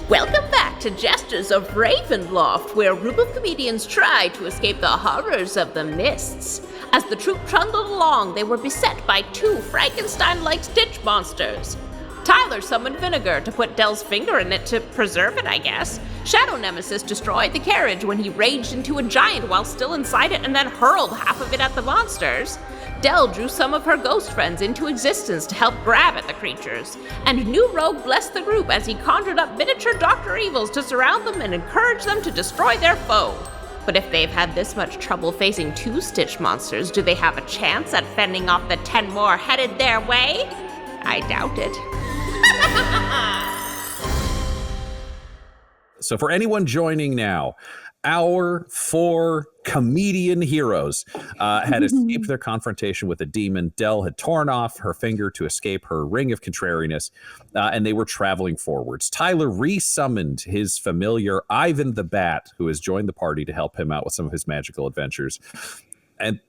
Welcome back to Jesters of Ravenloft, where a group of comedians try to escape the horrors of the mists. As the troupe trundled along, they were beset by two Frankenstein-like stitch monsters. Tyler summoned vinegar to put Dell's finger in it to preserve it, I guess. Shadow Nemesis destroyed the carriage when he raged into a giant while still inside it and then hurled half of it at the monsters. Dell drew some of her ghost friends into existence to help grab at the creatures, and New Rogue blessed the group as he conjured up miniature Dr. Evils to surround them and encourage them to destroy their foe. But if they've had this much trouble facing two Stitch monsters, do they have a chance at fending off the 10 more headed their way? I doubt it. So for anyone joining now, our four comedian heroes had escaped their confrontation with a demon. Dell had torn off her finger to escape her ring of contrariness, and they were traveling forwards. Tyler re-summoned his familiar Ivan the Bat, who has joined the party to help him out with some of his magical adventures. And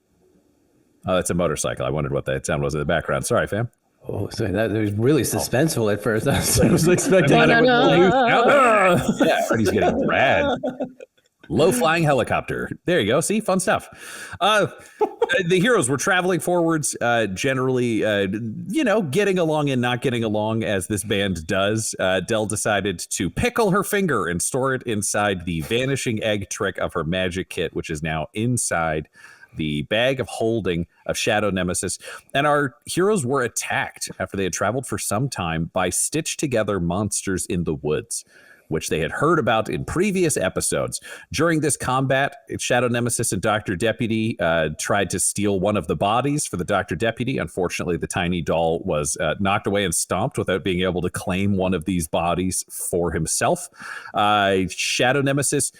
that's a motorcycle. I wondered what that sound was in the background. Sorry, fam. Oh, sorry, that was really suspenseful at first. I was expecting Yeah, Freddy's getting rad. Low-flying helicopter. There you go. See, fun stuff. The heroes were traveling forwards, generally, getting along and not getting along as this band does. Dell decided to pickle her finger and store it inside the vanishing egg trick of her magic kit, which is now inside the bag of holding of Shadow Nemesis. And our heroes were attacked after they had traveled for some time by stitched together monsters in the woods, which they had heard about in previous episodes. During this combat, Shadow Nemesis and Dr. Deputy tried to steal one of the bodies for the Dr. Deputy. Unfortunately, the tiny doll was knocked away and stomped without being able to claim one of these bodies for himself. Shadow Nemesis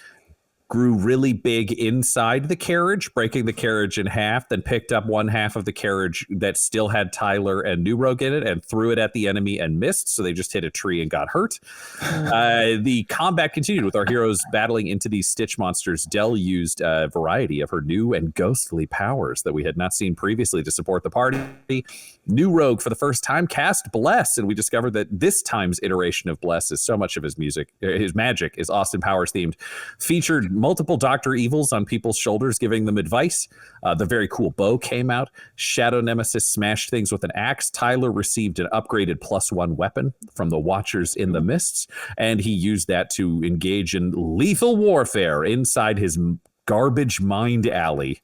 grew really big inside the carriage, breaking the carriage in half, then picked up one half of the carriage that still had Tyler and New Rogue in it and threw it at the enemy and missed, so they just hit a tree and got hurt. The combat continued with our heroes battling into these Stitch monsters. Dell used a variety of her new and ghostly powers that we had not seen previously to support the party. New Rogue, for the first time, cast Bless, and we discovered that this time's iteration of Bless is so much of his magic is Austin Powers themed, featured multiple Dr. Evils on people's shoulders giving them advice. The very cool bow came out. Shadow Nemesis smashed things with an axe. Tyler received an upgraded +1 weapon from the Watchers in the Mists, and he used that to engage in lethal warfare inside his garbage mind alley.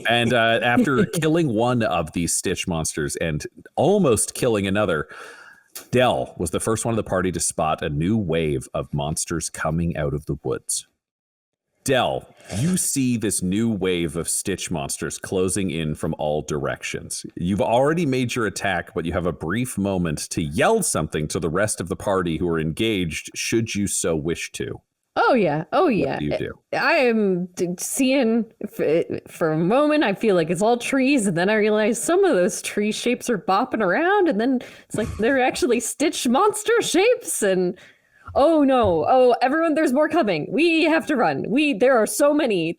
And after killing one of these Stitch monsters and almost killing another, Dell was the first one of the party to spot a new wave of monsters coming out of the woods. Dell, you see this new wave of Stitch monsters closing in from all directions. You've already made your attack, but you have a brief moment to yell something to the rest of the party who are engaged, should you so wish to. Oh, yeah. Oh, yeah. What do you do? I am seeing, for a moment, I feel like it's all trees, and then I realize some of those tree shapes are bopping around, and then it's like they're actually Stitch monster shapes, and oh, no. Oh, everyone, there's more coming. We have to run. There are so many.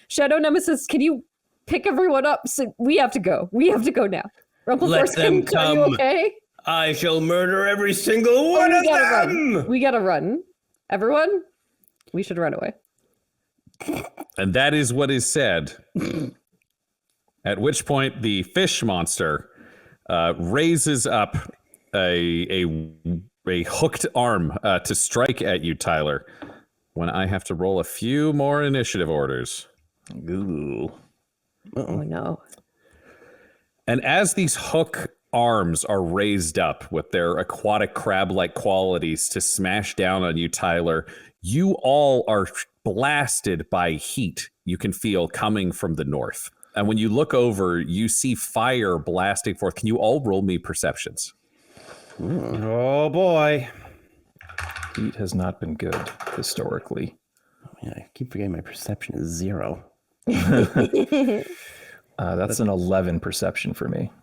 Shadow Nemesis, can you pick everyone up? So we have to go. We have to go now. Let them come. Are you okay? I shall murder every single one of them. We gotta run. Everyone? We should run away. And that is what is said. At which point the fish monster raises up a hooked arm to strike at you, Tyler, when I have to roll a few more initiative orders. Ooh. Oh, no. And as these hook arms are raised up with their aquatic crab-like qualities to smash down on you, Tyler, you all are blasted by heat you can feel coming from the north. And when you look over, you see fire blasting forth. Can you all roll me perceptions? Oh, boy. Heat has not been good historically. Yeah, I keep forgetting my perception is 0. That's an 11 perception for me.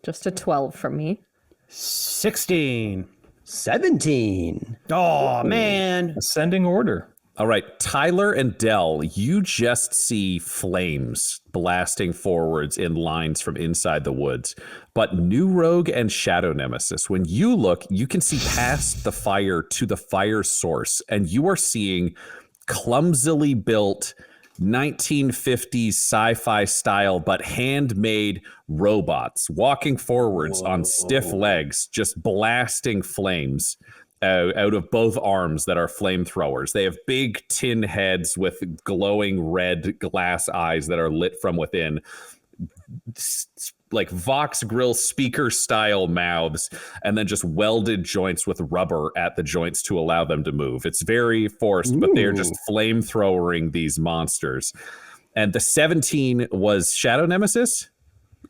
Just a 12 from me. 16. 17. Oh, man. Ascending order. All right, Tyler and Dell, you just see flames blasting forwards in lines from inside the woods. But New Rogue and Shadow Nemesis, when you look, you can see past the fire to the fire source, and you are seeing clumsily built 1950s sci-fi style, but handmade robots walking forwards on stiff legs, just blasting flames out of both arms that are flamethrowers. They have big tin heads with glowing red glass eyes that are lit from within, like Vox Grill speaker style mouths, and then just welded joints with rubber at the joints to allow them to move. It's very forced, but they're just flamethrowering these monsters. And the 17 was Shadow Nemesis?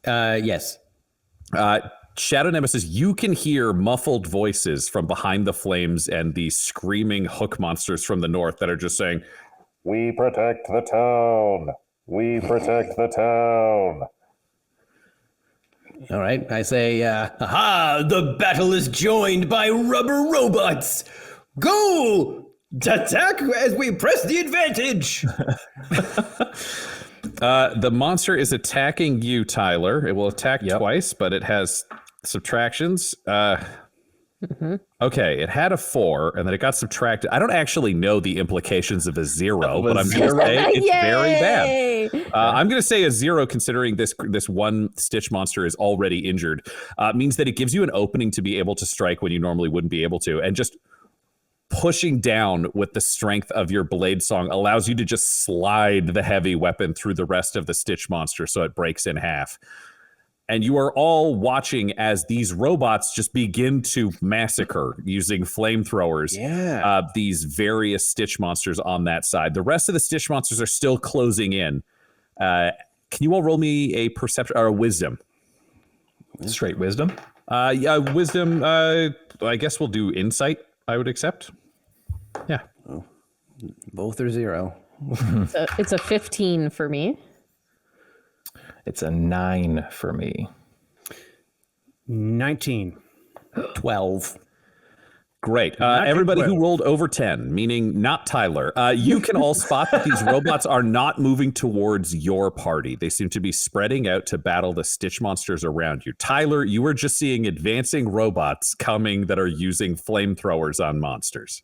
Yes. Shadow Nemesis, you can hear muffled voices from behind the flames and the screaming hook monsters from the north that are just saying, "We protect the town. We protect the town." All right. I say, aha, the battle is joined by rubber robots. Go! Attack as we press the advantage. The monster is attacking you, Tyler. It will attack twice, but it has subtractions. Okay, it had a 4, and then it got subtracted. I don't actually know the implications of a 0, but I'm going to say it's very bad. I'm going to say a 0, considering this one Stitch monster is already injured. Means that it gives you an opening to be able to strike when you normally wouldn't be able to, and just pushing down with the strength of your blade song allows you to just slide the heavy weapon through the rest of the Stitch monster so it breaks in half. And you are all watching as these robots just begin to massacre using flamethrowers. These various Stitch monsters on that side. The rest of the Stitch monsters are still closing in. Can you all roll me a perception or a wisdom? Straight wisdom? Wisdom. I guess we'll do insight. I would accept. Yeah. Oh, both are 0. So it's a 15 for me. It's a 9 for me. 19. 12. Great. Everybody who rolled over 10, meaning not Tyler, you can all spot that these robots are not moving towards your party. They seem to be spreading out to battle the Stitch monsters around you. Tyler, you are just seeing advancing robots coming that are using flamethrowers on monsters.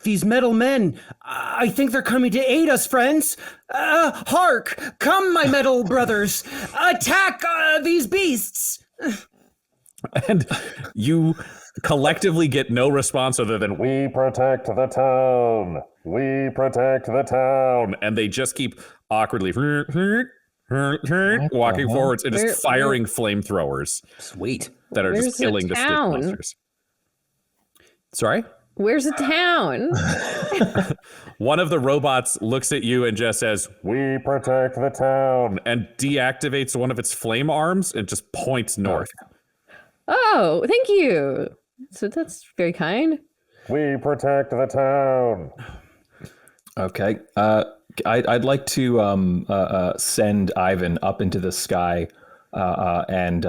These metal men, I think they're coming to aid us, friends. Hark! Come, my metal brothers! Attack these beasts! And you collectively get no response other than, "We protect the town. We protect the town." And they just keep awkwardly walking forwards and just firing flamethrowers. Sweet. That are just killing the Stitch monsters. Sorry? Where's the town? One of the robots looks at you and just says, "We protect the town," and deactivates one of its flame arms and just points north. Oh, thank you. So that's very kind. We protect the town. Okay. I'd like to send Ivan up into the sky and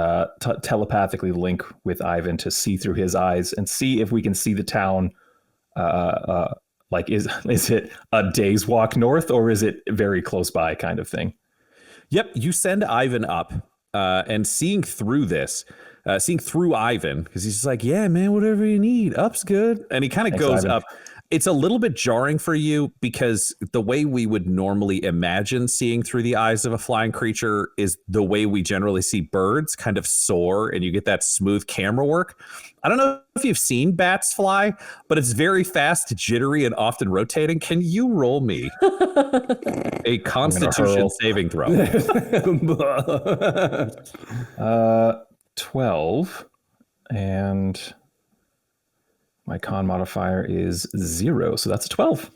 telepathically link with Ivan to see through his eyes and see if we can see the town. Like, is it a day's walk north, or is it very close by kind of thing? Yep. You send Ivan up and seeing through Ivan, because he's just like, "Yeah, man, whatever you need. Up's good." And he kind of goes Ivan. up. It's a little bit jarring for you because the way we would normally imagine seeing through the eyes of a flying creature is the way we generally see birds kind of soar, and you get that smooth camera work. I don't know if you've seen bats fly, but it's very fast, jittery, and often rotating. Can you roll me a Constitution saving throw? 12, and my con modifier is 0, so that's a 12.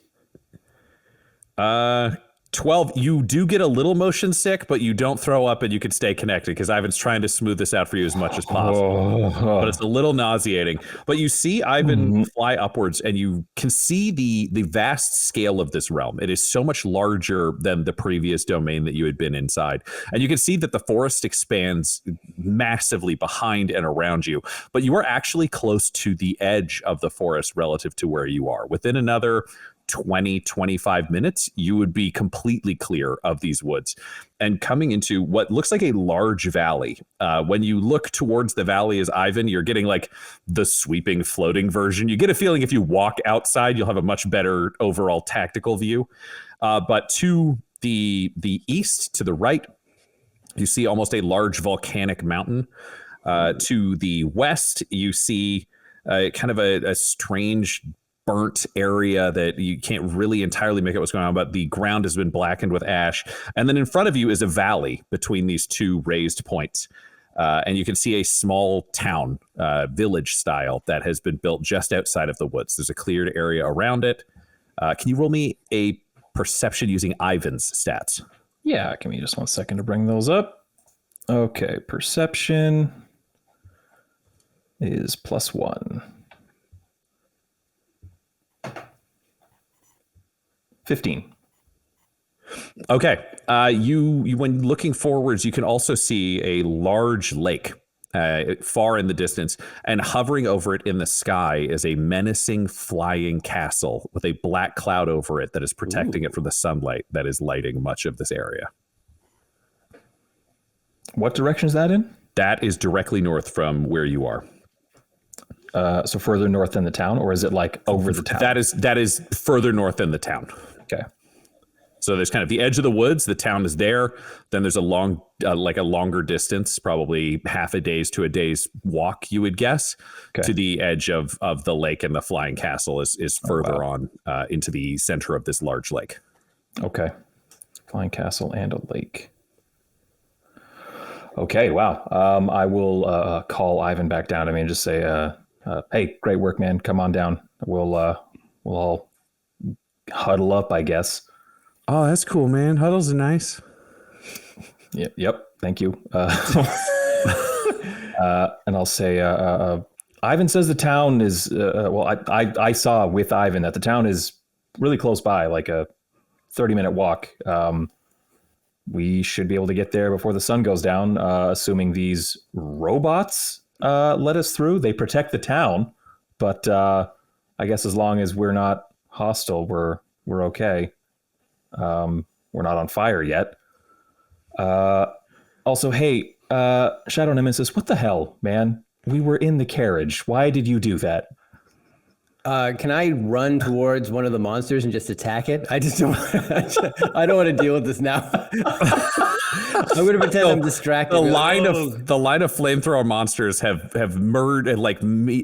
12, you do get a little motion sick, but you don't throw up and you can stay connected because Ivan's trying to smooth this out for you as much as possible. But it's a little nauseating. But you see Ivan fly upwards and you can see the vast scale of this realm. It is so much larger than the previous domain that you had been inside. And you can see that the forest expands massively behind and around you. But you are actually close to the edge of the forest relative to where you are. Within another 20-25 minutes, you would be completely clear of these woods and coming into what looks like a large valley. When you look towards the valley as Ivan, you're getting like the sweeping floating version. You get a feeling if you walk outside, you'll have a much better overall tactical view. But to the east, to the right, you see almost a large volcanic mountain. To the west, you see kind of a strange burnt area that you can't really entirely make out what's going on, but the ground has been blackened with ash. And then in front of you is a valley between these two raised points. And you can see a small town, village style, that has been built just outside of the woods. There's a cleared area around it. Can you roll me a perception using Ivan's stats? Yeah, give me just 1 second to bring those up. Okay, perception is +1. 15. Okay. You when looking forwards, you can also see a large lake far in the distance, and hovering over it in the sky is a menacing flying castle with a black cloud over it that is protecting it from the sunlight that is lighting much of this area. What direction is that in? That is directly north from where you are. So further north than the town, or is it like over the town? That is further north than the town. Okay. So there's kind of the edge of the woods. The town is there. Then there's a longer distance, probably half a day's to a day's walk, you would guess, to the edge of the lake, and the flying castle is further on into the center of this large lake. Okay. Flying castle and a lake. Okay. Wow. I will call Ivan back down to me and just say, hey, great work, man. Come on down. We'll all huddle up, I guess. Oh, that's cool, man. Huddles are nice. Yep. Thank you. And I'll say, Ivan says the town is, I saw with Ivan that the town is really close by, like a 30-minute walk. We should be able to get there before the sun goes down, assuming these robots let us through. They protect the town, but I guess as long as we're not hostile, we're okay. We're not on fire yet. Also, hey, Shadow Nemesis, what the hell, man? We were in the carriage. Why did you do that? Can I run towards one of the monsters and just attack it? I just don't. I don't want to deal with this now. I'm going to pretend I'm distracted. The line of flamethrower monsters have merged and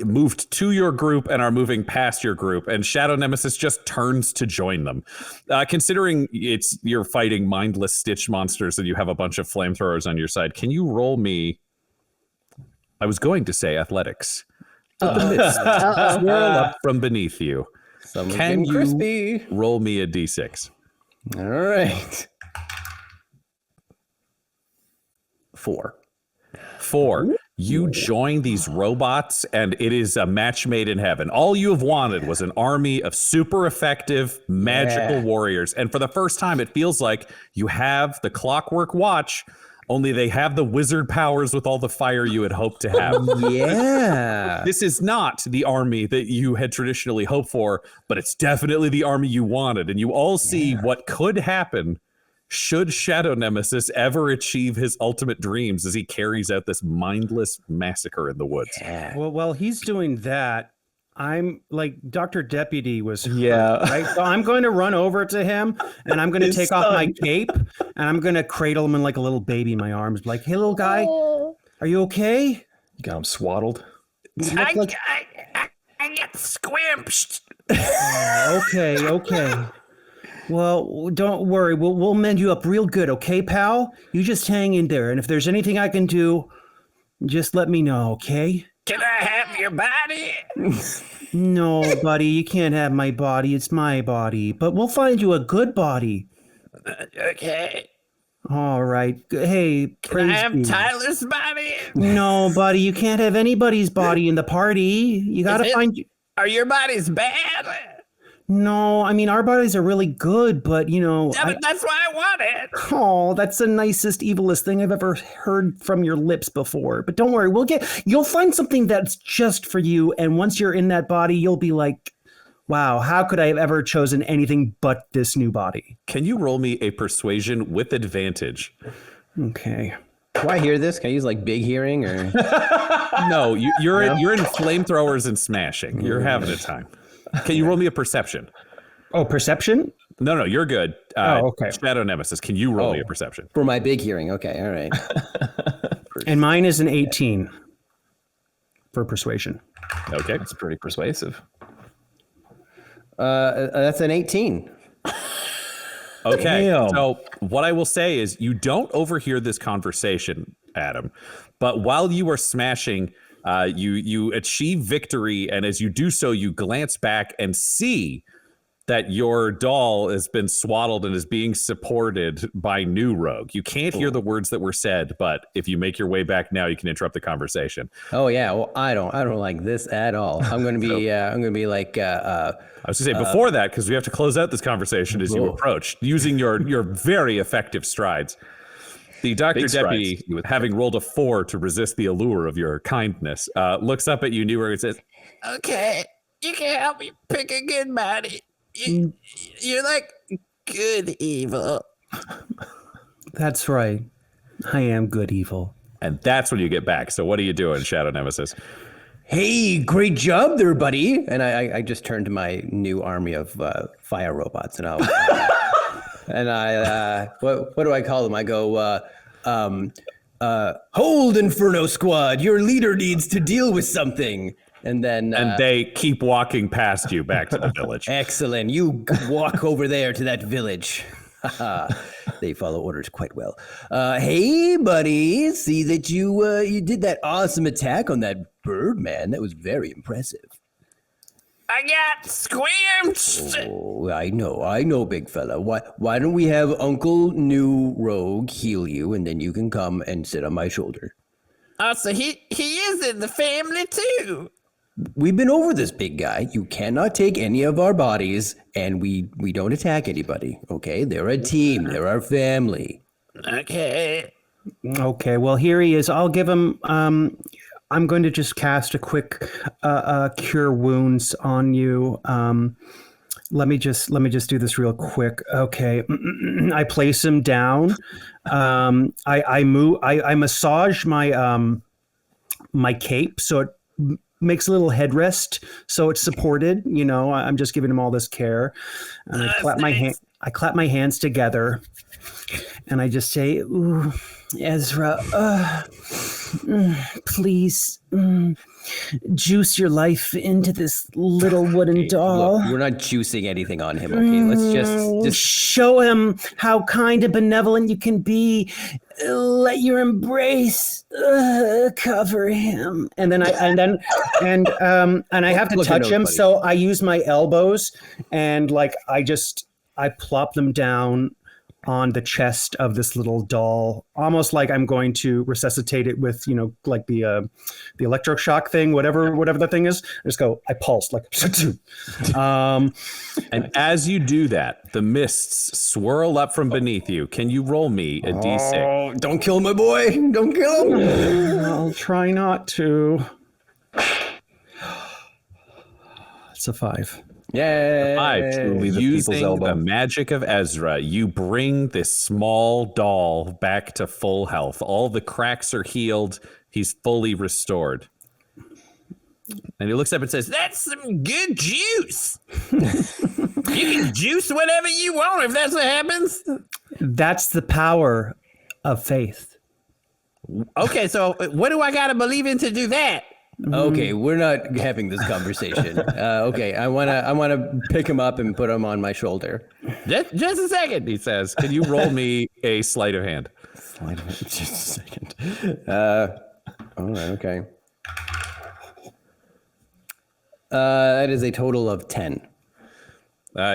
moved to your group and are moving past your group, and Shadow Nemesis just turns to join them. Considering you're fighting mindless Stitch monsters and you have a bunch of flamethrowers on your side, can you roll me? I was going to say athletics. But the mist swirl up from beneath you. Can you roll me a d6? All right. 4. You join these robots, and it is a match made in heaven. All you have wanted was an army of super effective magical warriors. And for the first time, it feels like you have the Clockwork Watch, only they have the wizard powers with all the fire you had hoped to have. Yeah. This is not the army that you had traditionally hoped for, but it's definitely the army you wanted. And you all see what could happen should Shadow Nemesis ever achieve his ultimate dreams as he carries out this mindless massacre in the woods. Yeah. Well, while he's doing that, I'm like Dr. Deputy was hurt, Yeah. right? So I'm going to run over to him and I'm going to take off my cape and I'm going to cradle him in like a little baby in my arms. Like, hey, little guy, are you okay? You got him swaddled? I get squimched. Okay. Well, don't worry. We'll mend you up real good, okay, pal? You just hang in there. And if there's anything I can do, just let me know, okay? Can I have your body? No, buddy, you can't have my body. It's my body. But we'll find you a good body. Okay. All right. Hey, Can I praise have be. Tyler's body? No, buddy, you can't have anybody's body in the party. You gotta find you. Are your bodies bad? No, I mean, our bodies are really good, but you know. That's why I want it. Oh, that's the nicest, evilest thing I've ever heard from your lips before. But don't worry, you'll find something that's just for you. And once you're in that body, you'll be like, Wow, how could I have ever chosen anything but this new body? Can you roll me a persuasion with advantage? Okay. Do I hear this? Can I use like big hearing or? No, you're in flamethrowers and smashing. You're having a time. Can you roll me a perception? Oh, perception? No, you're good. Okay. Shadow Nemesis, can you roll me a perception? For my big hearing. Okay, all right. And mine is an 18 for persuasion. Okay. That's pretty persuasive. That's an 18. Okay. Damn. So what I will say is you don't overhear this conversation, Adam, but while you are smashing, you achieve victory. And as you do so, you glance back and see that your doll has been swaddled and is being supported by New Rogue. You can't hear the words that were said, but if you make your way back now, you can interrupt the conversation. Oh yeah. Well, I don't like this at all. I'm gonna be like. I was gonna say before that, because we have to close out this conversation as you approach, using your very effective strides. The Dr. Big Deputy, strides. having rolled a 4 to resist the allure of your kindness, looks up at you, New Rogue, and says, Okay, you can help me pick a good body. You're like good evil. That's right. I am good evil. and that's when you get back. So what are you doing, Shadow Nemesis? Hey, great job there, buddy. And I just turned to my new army of fire robots, and what do I call them? I go, hold, Inferno Squad. Your leader needs to deal with something. And then And they keep walking past you back to the village. Excellent. You walk over there to that village. They follow orders quite well. Hey, buddy. See that you did that awesome attack on that bird, man. That was very impressive. I got squimched. Oh, I know, big fella. Why don't we have Uncle New Rogue heal you, and then you can come and sit on my shoulder? Oh, so he is in the family too. We've been over this, big guy. You cannot take any of our bodies, and we don't attack anybody, okay? They're a team. They're our family. Okay. Okay, well, here he is. I'll give him. I'm going to just cast a quick cure wounds on you. Let me just do this real quick. Okay, I place him down. I move. I massage my my cape so it makes a little headrest so it's supported. You know, I'm just giving him all this care, and I clap my hand. I clap my hands together, and I just say, "Ooh, Ezra, please juice your life into this little wooden doll. Look, we're not juicing anything on him, okay? Let's just show him how kind and benevolent you can be. Let your embrace cover him." And then I have to touch him, so I use my elbows and I plop them down on the chest of this little doll, almost like I'm going to resuscitate it with, you know, like the electroshock thing, whatever the thing is. I pulse like, and as you do that, the mists swirl up from beneath you. Can you roll me a d6? Oh, don't kill my boy. Don't kill him. I'll try not to. It's a 5. Yeah. 5. Truly the Using people's elbow. the magic of Ezra, you bring this small doll back to full health. All the cracks are healed. He's fully restored. And he looks up and says, That's some good juice. You can juice whatever you want if that's what happens. That's the power of faith. Okay, so what do I gotta believe in to do that? Okay, we're not having this conversation. Okay, I wanna pick him up and put him on my shoulder. just a second, he says. Can you roll me a sleight of hand? Just a second. All right, okay. That is a total of 10.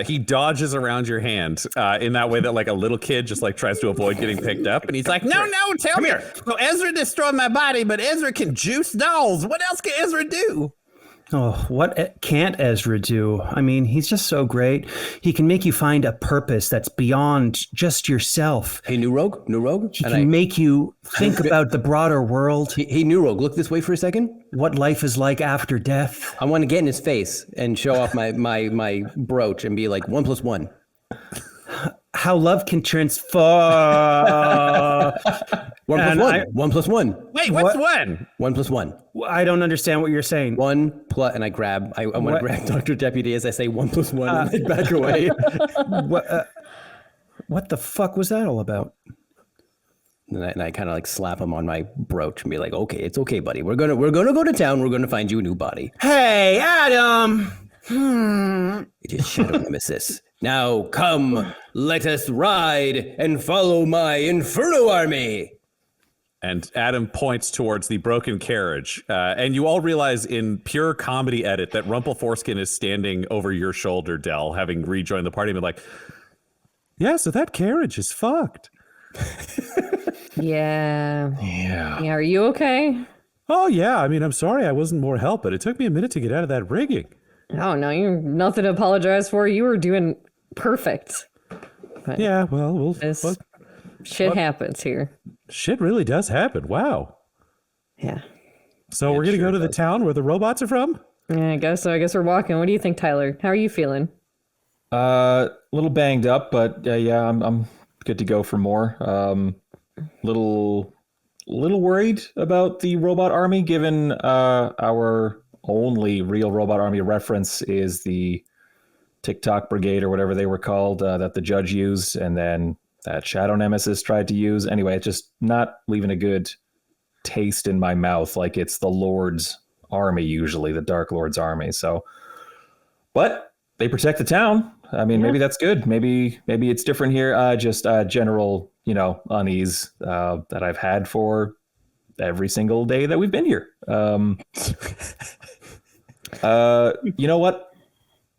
He dodges around your hand in that way that like a little kid just like tries to avoid getting picked up. And he's like, No, tell me. So Ezra destroyed my body, but Ezra can juice dolls. What else can Ezra do? Oh, what can't Ezra do? I mean, he's just so great. He can make you find a purpose that's beyond just yourself. Hey, New Rogue. He can make you think about the broader world. Hey, New Rogue, look this way for a second. what life is like after death. I want to get in his face and show off my brooch and be like 1 + 1. How love can transform. 1 + 1. 1 + 1. Wait, what's one? 1 + 1. I don't understand what you're saying. 1 plus, and I want to grab Dr. Deputy as I say 1 + 1 and then back away. What the fuck was that all about? And I kind of like slap him on my brooch and be like, "Okay, it's okay, buddy. We're gonna go to town. We're gonna find you a new body." Hey, Adam. It is Shadow Nemesis. Now come, let us ride and follow my Inferno army. And Adam points towards the broken carriage. And you all realize in pure comedy edit that Rumpleforeskin is standing over your shoulder, Del, having rejoined the party, and be like, yeah, so that carriage is fucked. Yeah. Yeah. Yeah. Are you okay? Oh, yeah. I mean, I'm sorry I wasn't more help, but it took me a minute to get out of that rigging. Oh, no, you're nothing to apologize for. You were doing perfect. But Yeah, well, shit happens here. shit really does happen. Wow. Yeah. So we're going to go to the town where the robots are from? Yeah, I guess so. I guess we're walking. What do you think, Tyler? How are you feeling? A little banged up, but yeah, I'm good to go for more. Little worried about the robot army, given our only real robot army reference is the TikTok brigade or whatever they were called that the judge used, and then that Shadow Nemesis tried to use. Anyway, it's just not leaving a good taste in my mouth, like it's the Lord's army, usually the Dark Lord's army. So, but they protect the town. I mean, maybe that's good. Maybe it's different here. Just general, unease that I've had for every single day that we've been here. You know what?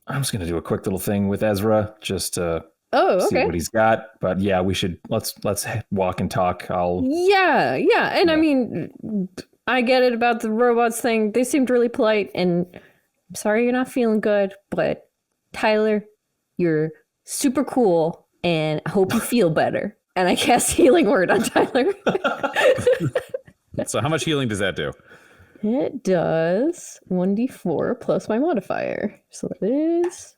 I'm just gonna do a quick little thing with Ezra just to see what he's got. But yeah, let's walk and talk. Yeah. And I mean, I get it about the robots thing. They seemed really polite, and I'm sorry you're not feeling good, but Tyler, you're super cool, and I hope you feel better. And I cast Healing Word on Tyler. So how much healing does that do? It does 1d4 plus my modifier. So that is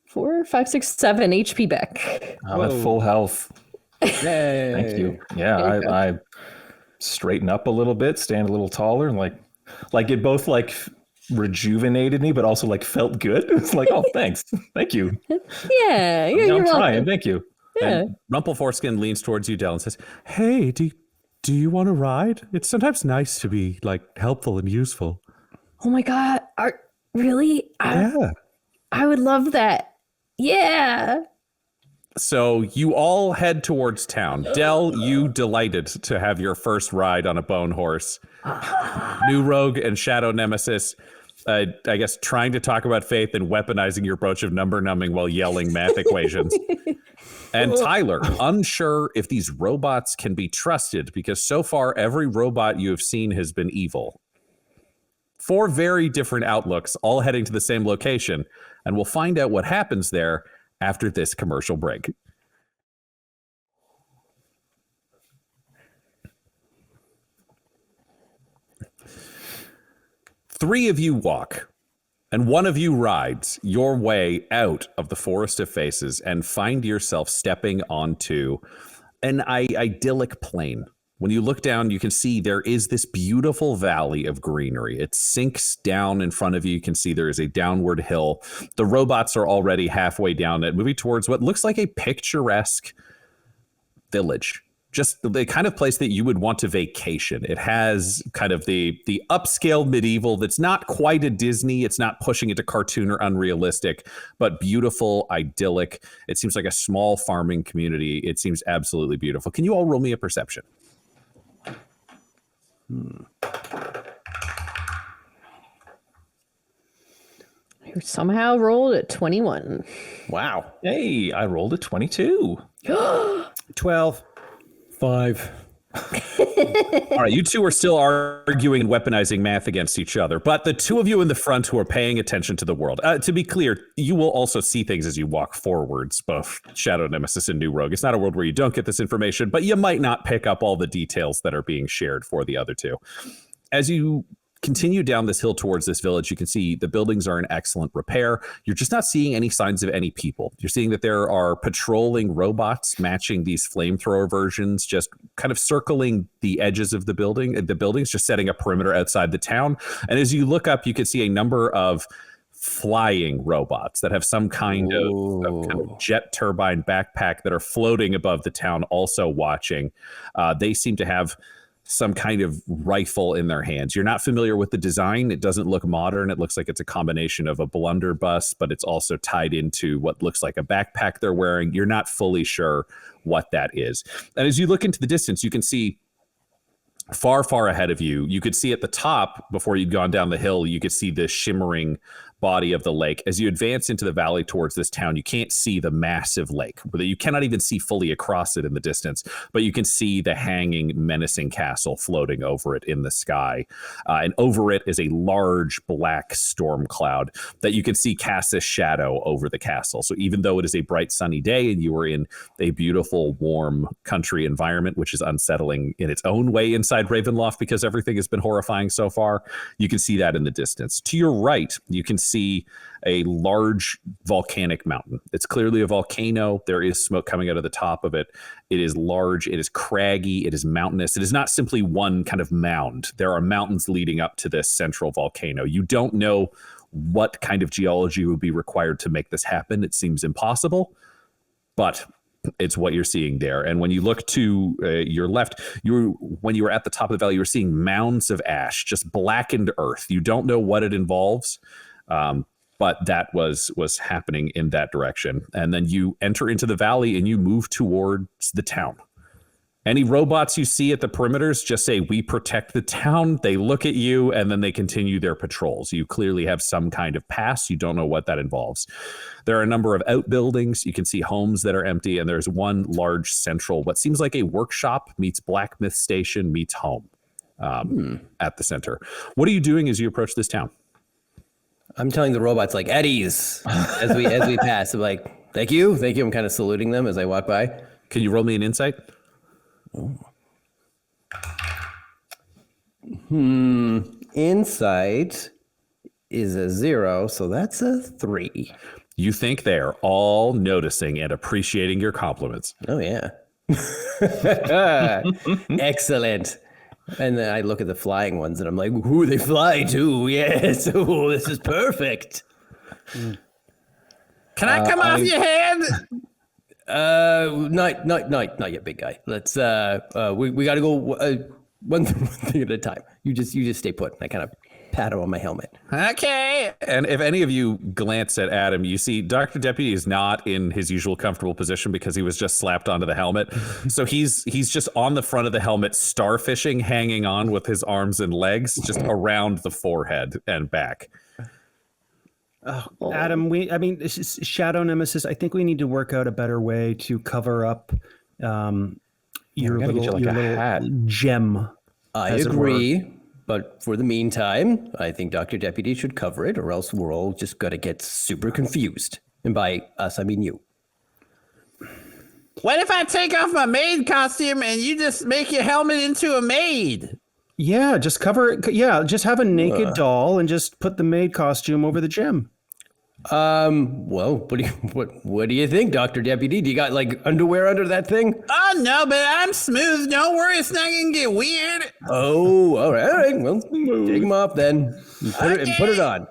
4, 5, 6, 7 HP back. I'm at full health. Yay. Thank you. Yeah, I straighten up a little bit, stand a little taller, and like it both like rejuvenated me, but also like felt good. It's like, oh, thanks, thank you. Yeah, you're I'm welcome. trying. Thank you. Yeah. And Rumpleforeskin leans towards you, Del, and says, hey, do you want to ride? It's sometimes nice to be like helpful and useful. Oh my God. Really? Yeah. I would love that. Yeah. So you all head towards town. Del, you delighted to have your first ride on a bone horse. New Rogue and Shadow Nemesis, I guess, trying to talk about faith and weaponizing your brooch of number numbing while yelling math equations. And Tyler, unsure if these robots can be trusted because so far every robot you have seen has been evil. 4 very different outlooks, all heading to the same location, and we'll find out what happens there after this commercial break. Three of you walk, and one of you rides your way out of the Forest of Faces and find yourself stepping onto an idyllic plain. When you look down, you can see there is this beautiful valley of greenery. It sinks down in front of you. You can see there is a downward hill. The robots are already halfway down it, moving towards what looks like a picturesque village. Just the kind of place that you would want to vacation. It has kind of the upscale medieval that's not quite a Disney. It's not pushing it to cartoon or unrealistic, but beautiful, idyllic. It seems like a small farming community. It seems absolutely beautiful. Can you all roll me a perception? You somehow rolled at 21. Wow. Hey, I rolled a 22. 12. 5. All right, you two are still arguing and weaponizing math against each other, but the two of you in the front who are paying attention to the world. To be clear, you will also see things as you walk forwards, both Shadow Nemesis and New Rogue. It's not a world where you don't get this information, but you might not pick up all the details that are being shared for the other two. As you continue down this hill towards this village, you can see the buildings are in excellent repair. You're just not seeing any signs of any people. You're seeing that there are patrolling robots matching these flamethrower versions, just kind of circling the edges of the buildings, just setting a perimeter outside the town. And as you look up, you can see a number of flying robots that have some kind of jet turbine backpack that are floating above the town, also watching. They seem to have some kind of rifle in their hands. You're not familiar with the design. It doesn't look modern. It looks like it's a combination of a blunderbuss, but it's also tied into what looks like a backpack they're wearing. You're not fully sure what that is. And as you look into the distance, you can see far, far ahead of you. You could see at the top, before you'd gone down the hill, you could see the shimmering body of the lake. As you advance into the valley towards this town, you can't see the massive lake. You cannot even see fully across it in the distance, but you can see the hanging, menacing castle floating over it in the sky. And over it is a large black storm cloud that you can see cast a shadow over the castle. So even though it is a bright sunny day and you are in a beautiful, warm country environment, which is unsettling in its own way inside Ravenloft because everything has been horrifying so far, you can see that in the distance. To your right, you can see a large volcanic mountain. It's clearly a volcano. There is smoke coming out of the top of it. It is large. It is craggy. It is mountainous. It is not simply one kind of mound. There are mountains leading up to this central volcano. You don't know what kind of geology would be required to make this happen. It seems impossible, but it's what you're seeing there. And when you look to your left, when you were at the top of the valley, you were seeing mounds of ash, just blackened earth. You don't know what it involves. But that was happening in that direction. And then you enter into the valley and you move towards the town. Any robots you see at the perimeters, just say, "We protect the town." They look at you and then they continue their patrols. You clearly have some kind of pass. You don't know what that involves. There are a number of outbuildings. You can see homes that are empty. And there's one large central, what seems like a workshop meets blacksmith station meets home at the center. What are you doing as you approach this town? I'm telling the robots, like, at ease as we pass. I'm like, thank you. I'm kind of saluting them as I walk by. Can you roll me an insight? Insight is a 0, so that's a 3. You think they're all noticing and appreciating your compliments. Oh, yeah. Excellent. And then I look at the flying ones and I'm like, "Ooh, they fly too. Yes. Oh, this is perfect." Can I come off your hand? Not yet, big guy. Let's we got to go one thing at a time. You just stay put. I kind of pat him on my helmet. Okay. And if any of you glance at Adam, you see Dr. Deputy is not in his usual comfortable position because he was just slapped onto the helmet. So he's just on the front of the helmet, starfishing, hanging on with his arms and legs just around the forehead and back. Adam, Shadow Nemesis, I think we need to work out a better way to cover up your little gem. I agree. But for the meantime, I think Dr. Deputy should cover it, or else we're all just going to get super confused. And by us, I mean you. What if I take off my maid costume and you just make your helmet into a maid? Yeah, just cover it. Yeah, just have a naked doll and just put the maid costume over the gem. Well, what do you think, Dr. Deputy? Do you got like underwear under that thing? Oh no, but I'm smooth. Don't worry, it's not gonna get weird. Oh, all right. Well, take them off then. And put it on.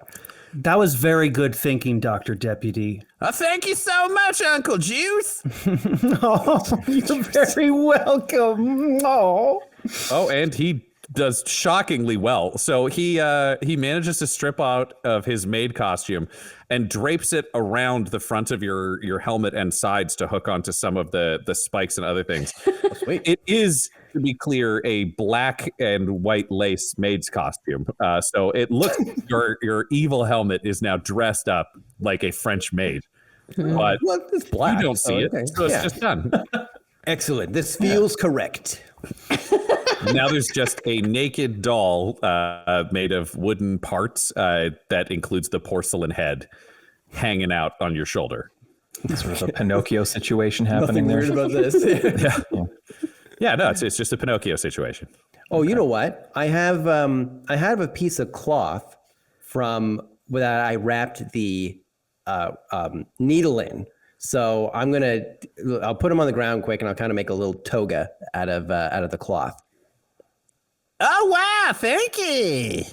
That was very good thinking, Dr. Deputy. Thank you so much, Uncle Juice. Oh, you're very welcome. Oh, and he does shockingly well. So he manages to strip out of his maid costume and drapes it around the front of your helmet and sides to hook onto some of the spikes and other things. It is, to be clear, a black and white lace maid's costume. So it looks your evil helmet is now dressed up like a French maid. But it's black. You don't see it, so it's just done. Excellent. This feels correct. Now there's just a naked doll made of wooden parts that includes the porcelain head hanging out on your shoulder. Sort of a Pinocchio situation happening Nothing there. weird about this. Yeah, no, it's just a Pinocchio situation. Oh, you know what? I have a piece of cloth from that I wrapped the needle in. So I'll put them on the ground quick, and I'll kind of make a little toga out of the cloth. Oh, wow, thank you.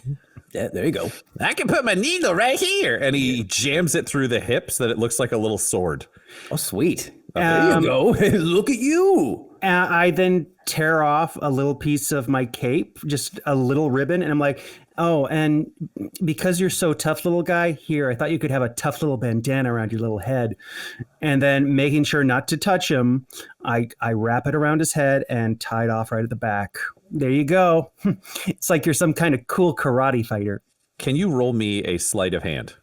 Yeah, there you go. I can put my needle right here. And he jams it through the hips that it looks like a little sword. Oh, sweet. There you go. Look at you. I then tear off a little piece of my cape, just a little ribbon, and I'm like, oh, and because you're so tough, little guy, here, I thought you could have a tough little bandana around your little head. And then making sure not to touch him, I wrap it around his head and tie it off right at the back. There you go. It's like you're some kind of cool karate fighter. Can you roll me a sleight of hand?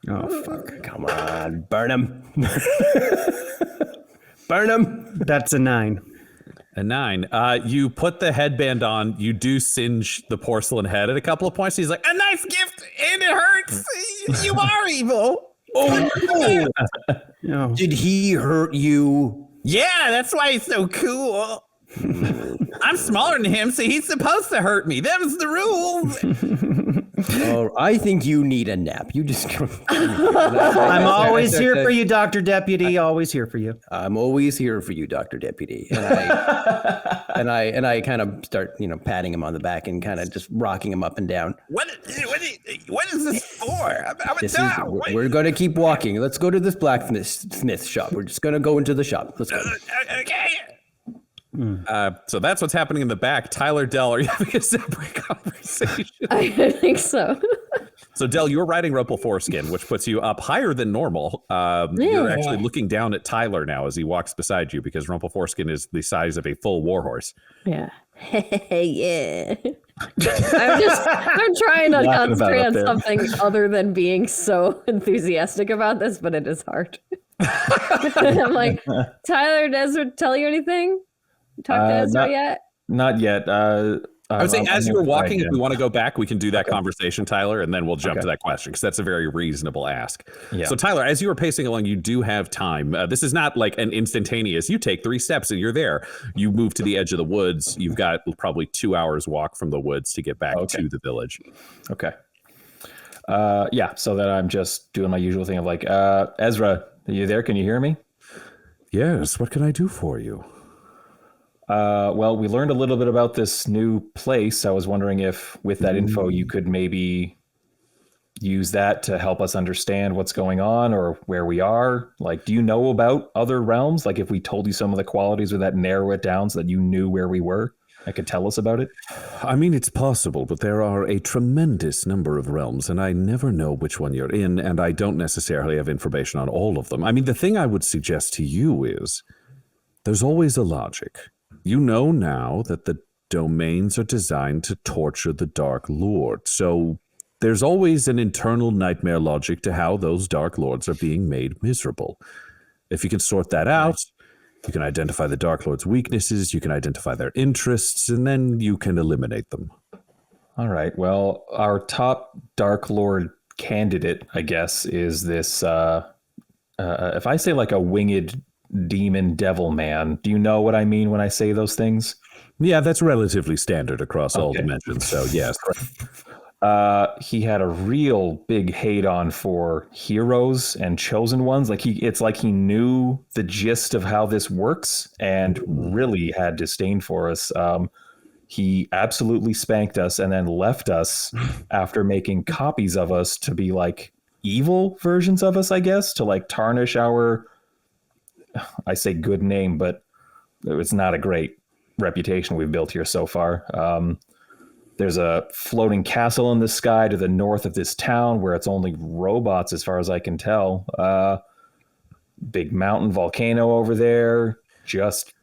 Oh, fuck. Come on, burn him. Burn him. That's a 9. A 9. You put the headband on. You do singe the porcelain head at a couple of points. He's like, a nice gift, and it hurts. You are evil. Oh, No. did he hurt you? Yeah, that's why he's so cool. I'm smaller than him, so he's supposed to hurt me. Them's the rules. Oh, I think you need a nap. You just. I'm always here for you, Dr. Deputy. Always here for you. I'm always here for you, Dr. Deputy. And I kind of start, patting him on the back and kind of just rocking him up and down. What is this for? We're going to keep walking. Let's go to this blacksmith shop. We're just going to go into the shop. Let's go. Okay. So that's what's happening in the back. Tyler, Dell, are you having a separate conversation? I think so. So, Dell, you're riding Rumple Foreskin, which puts you up higher than normal. You're actually looking down at Tyler now as he walks beside you because Rumple Foreskin is the size of a full warhorse. Yeah. Yeah. I'm trying to concentrate on something other than being so enthusiastic about this, but it is hard. I'm like, Tyler, did Ezra tell you anything? Talk to Ezra yet? Not yet. I would say as you were walking, if we want to go back, we can do that conversation, Tyler, and then we'll jump to that question because that's a very reasonable ask. Yeah. So, Tyler, as you were pacing along, you do have time. This is not like an instantaneous. You take 3 steps and you're there. You move to the edge of the woods. You've got probably 2 hours walk from the woods to get back to the village. Okay. So then I'm just doing my usual thing of like, Ezra, are you there? Can you hear me? Yes. What can I do for you? Well, we learned a little bit about this new place. I was wondering if with that info you could maybe use that to help us understand what's going on or where we are. Like, do you know about other realms? Like if we told you some of the qualities, would that narrow it down so that you knew where we were? That could tell us about it? I mean, it's possible, but there are a tremendous number of realms, and I never know which one you're in, and I don't necessarily have information on all of them. I mean, the thing I would suggest to you is there's always a logic. You know now that the domains are designed to torture the Dark Lord, so there's always an internal nightmare logic to how those Dark Lords are being made miserable. If you can sort that out, you can identify the Dark Lord's weaknesses, you can identify their interests, and then you can eliminate them. All right. Well, our top Dark Lord candidate, I guess, is this, if I say like a winged demon devil man, do you know what I mean when I say those things? Yeah, that's relatively standard across all dimensions, so yes. He had a real big hate on for heroes and chosen ones. Like it's like he knew the gist of how this works and really had disdain for us. He absolutely spanked us and then left us after making copies of us to be like evil versions of us, I guess, to like tarnish our, I say good name, but it's not a great reputation we've built here so far. There's a floating castle in the sky to the north of this town where it's only robots as far as I can tell. Big mountain volcano over there, just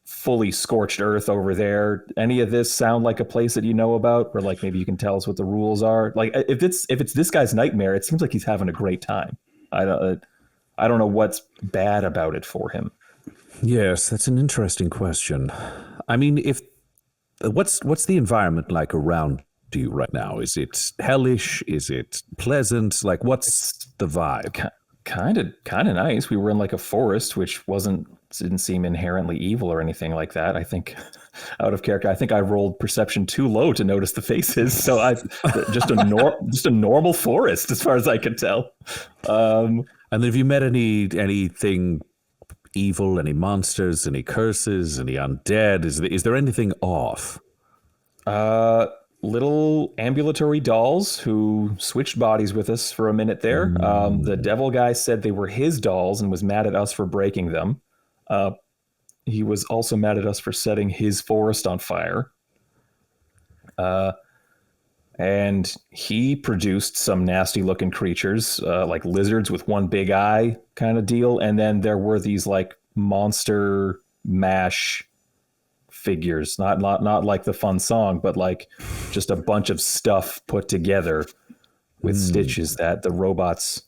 fully scorched earth over there. Any of this sound like a place that you know about, where like maybe you can tell us what the rules are? Like if it's this guy's nightmare, it seems like he's having a great time. I don't know what's bad about it for him. Yes, that's an interesting question. I mean, what's the environment like around you right now? Is it hellish? Is it pleasant? Like, what's the vibe? Kind of nice. We were in like a forest, which wasn't didn't seem inherently evil or anything like that. I think, out of character, I think I rolled perception too low to notice the faces. So just a normal forest, as far as I could tell. And then have you met anything evil, any monsters, any curses, any undead? Is there anything off? Little ambulatory dolls who switched bodies with us for a minute there. The devil guy said they were his dolls and was mad at us for breaking them. He was also mad at us for setting his forest on fire. And he produced some nasty looking creatures, like lizards with one big eye kind of deal. And then there were these like monster mash figures, not like the fun song, but like just a bunch of stuff put together with stitches that the robots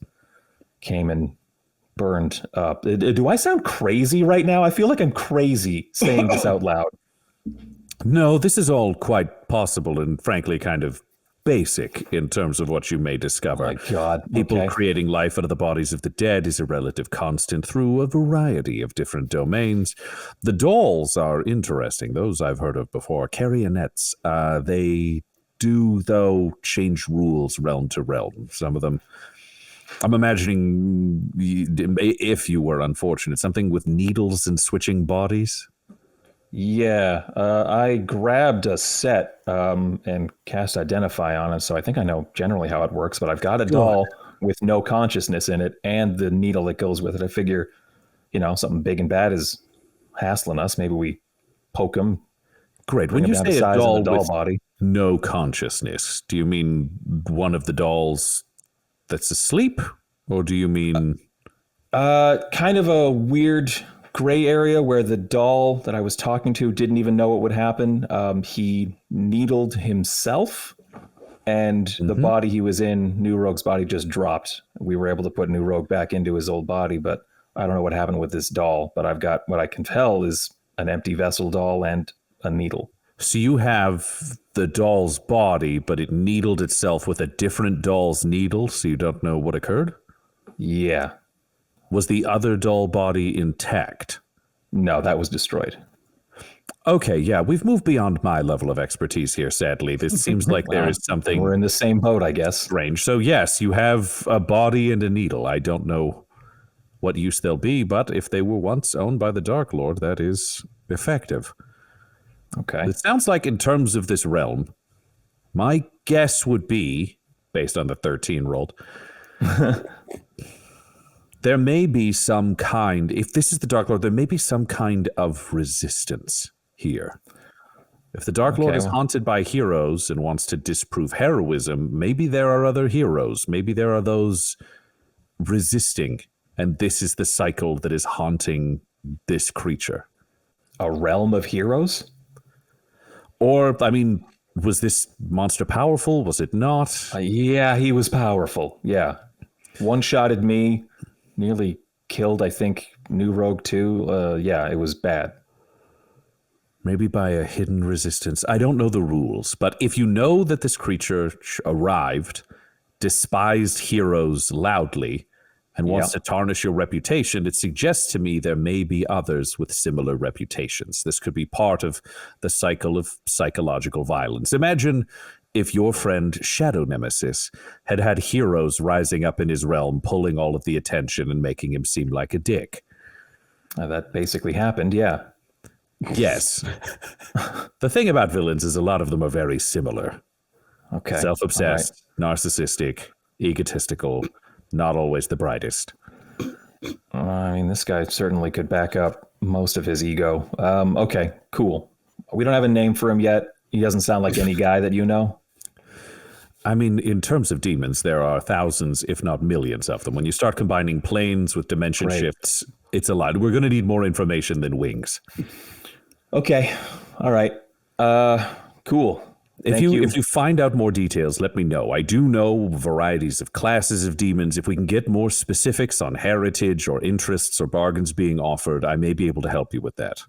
came and burned up. Do I sound crazy right now? I feel like I'm crazy saying this out loud. No, this is all quite possible and frankly kind of basic in terms of what you may discover. Oh my God. People creating life out of the bodies of the dead is a relative constant through a variety of different domains. The dolls are interesting. Those I've heard of before. Carionettes, they do, though, change rules realm to realm. Some of them, I'm imagining, if you were unfortunate, something with needles and switching bodies. Yeah, I grabbed a set and cast Identify on it, so I think I know generally how it works, but I've got a doll with no consciousness in it and the needle that goes with it. I figure, something big and bad is hassling us. Maybe we poke him. Great. When you say a doll with body. No consciousness, do you mean one of the dolls that's asleep? Or do you mean... kind of a weird... gray area where the doll that I was talking to didn't even know what would happen. He needled himself, and the body he was in, New Rogue's body, just dropped. We were able to put New Rogue back into his old body, but I don't know what happened with this doll. But I've got what I can tell is an empty vessel doll and a needle. So you have the doll's body, but it needled itself with a different doll's needle, so you don't know what occurred? Yeah. Was the other doll body intact? No, that was destroyed. Okay, yeah, we've moved beyond my level of expertise here, sadly. This seems like there is something... We're in the same boat, I guess. Strange. So yes, you have a body and a needle. I don't know what use they'll be, but if they were once owned by the Dark Lord, that is effective. Okay. It sounds like in terms of this realm, my guess would be, based on the 13 rolled... There may be some kind, if this is the Dark Lord, there may be some kind of resistance here. If the Dark Lord is haunted by heroes and wants to disprove heroism, maybe there are other heroes. Maybe there are those resisting, and this is the cycle that is haunting this creature. A realm of heroes? Or, I mean, was this monster powerful? Was it not? Yeah, he was powerful. Yeah. One-shotted me. Nearly killed, I think, New Rogue too. Yeah, it was bad. Maybe by a hidden resistance. I don't know the rules, but if you know that this creature arrived, despised heroes loudly, and wants to tarnish your reputation, it suggests to me there may be others with similar reputations. This could be part of the cycle of psychological violence. Imagine if your friend Shadow Nemesis had had heroes rising up in his realm, pulling all of the attention and making him seem like a dick. That basically happened, yeah. Yes. The thing about villains is a lot of them are very similar. Okay. Self-obsessed, narcissistic, egotistical, not always the brightest. I mean, this guy certainly could back up most of his ego. Okay, cool. We don't have a name for him yet. He doesn't sound like any guy that you know. I mean, in terms of demons, there are thousands, if not millions of them. When you start combining planes with dimension shifts, it's a lot. We're going to need more information than wings. Okay. All right. Cool. If you find out more details, let me know. I do know varieties of classes of demons. If we can get more specifics on heritage or interests or bargains being offered, I may be able to help you with that.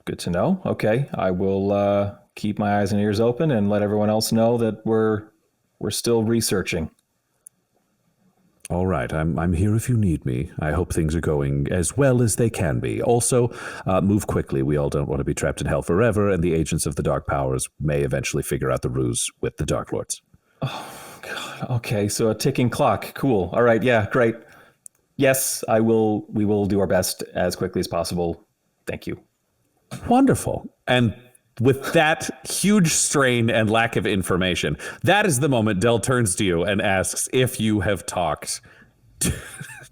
Good to know. Okay. I will keep my eyes and ears open and let everyone else know that we're still researching. All right, I'm here if you need me. I hope things are going as well as they can be. Also, move quickly. We all don't want to be trapped in hell forever, and the agents of the Dark Powers may eventually figure out the ruse with the Dark Lords. Oh, God. Okay, so a ticking clock. Cool. All right, yeah, great. Yes, we will do our best as quickly as possible. Thank you. Wonderful. And with that huge strain and lack of information, that is the moment Del turns to you and asks if you have talked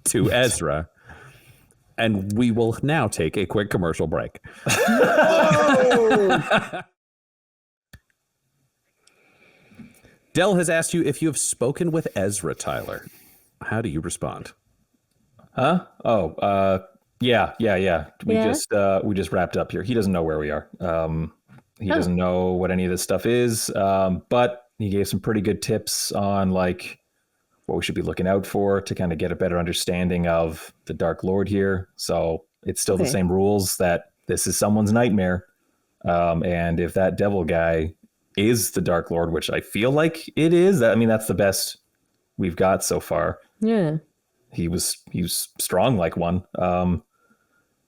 to Ezra. And we will now take a quick commercial break. Del has asked you if you have spoken with Ezra, Tyler. How do you respond? Huh? Oh, yeah. We just wrapped up here. He doesn't know where we are. He doesn't know what any of this stuff is. But he gave some pretty good tips on like what we should be looking out for to kind of get a better understanding of the Dark Lord here. So it's still the same rules that this is someone's nightmare. And if that devil guy is the Dark Lord, which I feel like it is, I mean, that's the best we've got so far. Yeah. He was strong like one.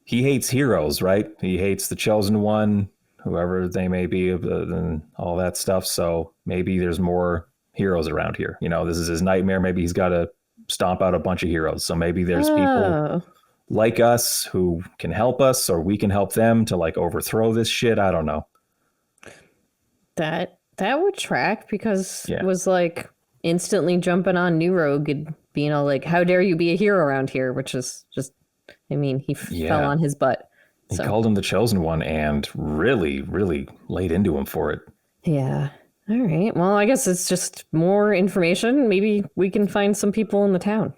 He hates heroes, right? He hates the chosen one, whoever they may be, and all that stuff. So maybe there's more heroes around here. You know, this is his nightmare. Maybe he's got to stomp out a bunch of heroes. So maybe there's people like us who can help us, or we can help them to like overthrow this shit. I don't know. That would track because it was like instantly jumping on New Rogue and being all like, how dare you be a hero around here? Which is just, I mean, he fell on his butt. So. He called him the chosen one and really, really laid into him for it. Yeah. All right. Well, I guess it's just more information. Maybe we can find some people in the town.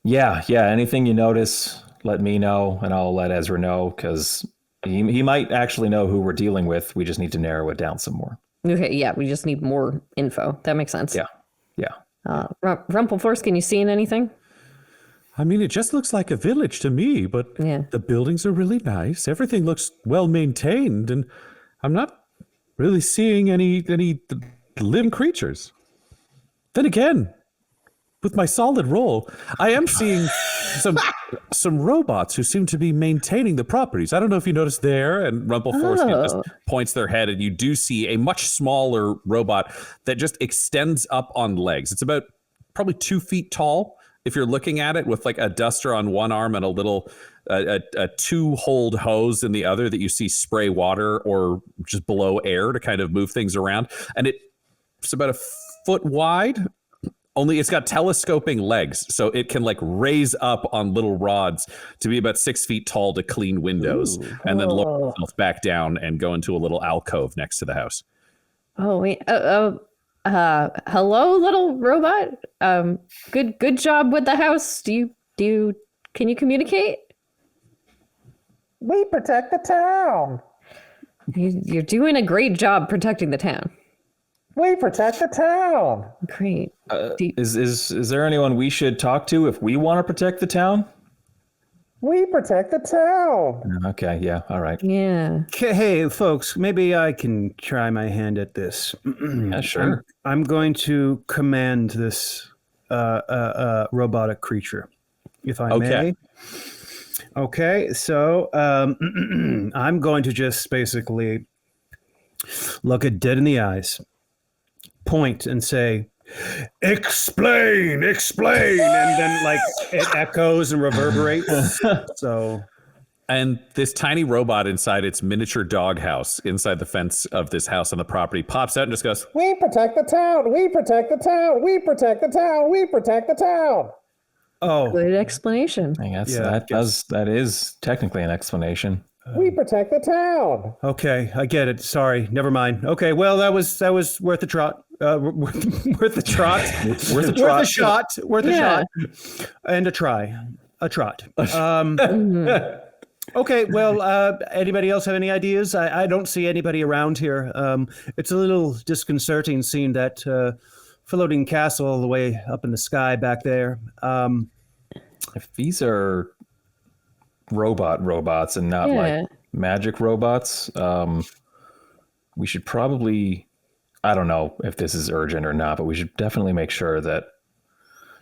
Yeah. Anything you notice, let me know, and I'll let Ezra know, because he might actually know who we're dealing with. We just need to narrow it down some more. Okay. Yeah. We just need more info. That makes sense. Yeah. Rumpleforce, can you see in anything? I mean, it just looks like a village to me, but the buildings are really nice. Everything looks well maintained, and I'm not really seeing any living creatures. Then again, with my solid roll, I am seeing some robots who seem to be maintaining the properties. I don't know if you noticed there, and Rumpleforce just points their head, and you do see a much smaller robot that just extends up on legs. It's about probably 2 feet tall if you're looking at it, with like a duster on one arm and a little a 2-holed hose in the other that you see spray water or just blow air to kind of move things around. And it's about 1 foot wide. Only it's got telescoping legs, so it can like raise up on little rods to be about 6 feet tall to clean windows, and then lower itself back down and go into a little alcove next to the house. Oh wait, hello, little robot. Good job with the house. Can you communicate? We protect the town. You're doing a great job protecting the town. We protect the town. Great. Is there anyone we should talk to if we want to protect the town? We protect the town. Okay, yeah, all right. Yeah. Hey, folks, maybe I can try my hand at this. Yeah, sure. I'm going to command this robotic creature, if I may. Okay, so I'm going to just basically look it dead in the eyes, point and say, explain, and then like it echoes and reverberates. So, and this tiny robot inside its miniature doghouse inside the fence of this house on the property pops out and just goes, we protect the town, we protect the town, we protect the town, we protect the town. Oh, good explanation. I guess that is technically an explanation. We protect the town. Okay, I get it. Sorry, never mind. Okay, well that was worth a trot. Worth a trot. Worth a shot. Worth a shot. And a trot. Okay, well, anybody else have any ideas? I don't see anybody around here. It's a little disconcerting seeing that floating castle all the way up in the sky back there. If these are robots and not like magic robots, we should probably, I don't know if this is urgent or not, but we should definitely make sure that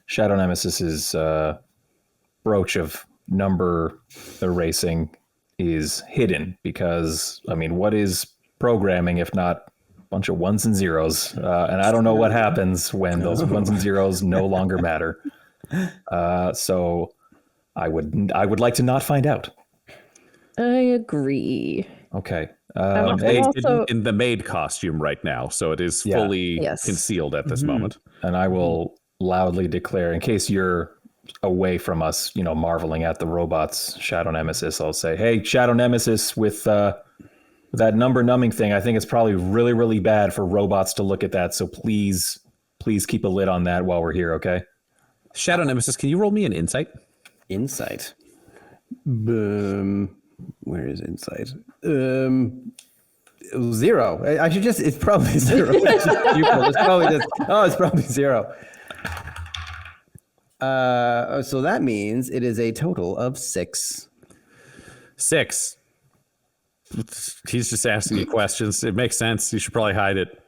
Shadow Nemesis's brooch of number erasing is hidden because, I mean, what is programming if not a bunch of ones and zeros? And I don't know what happens when those ones and zeros no longer matter. So I would like to not find out. I agree. Okay. They didn't in the maid costume right now, so it is fully concealed at this moment. And I will loudly declare, in case you're away from us, marveling at the robot's Shadow Nemesis, I'll say, hey, Shadow Nemesis, with that number numbing thing, I think it's probably really, really bad for robots to look at that. So please keep a lid on that while we're here, okay? Shadow Nemesis, can you roll me an insight? Insight. Boom. Where is insight? 0. I should it's probably 0. It's probably 0. So that means it is a total of 6. 6. He's just asking you questions. It makes sense. You should probably hide it.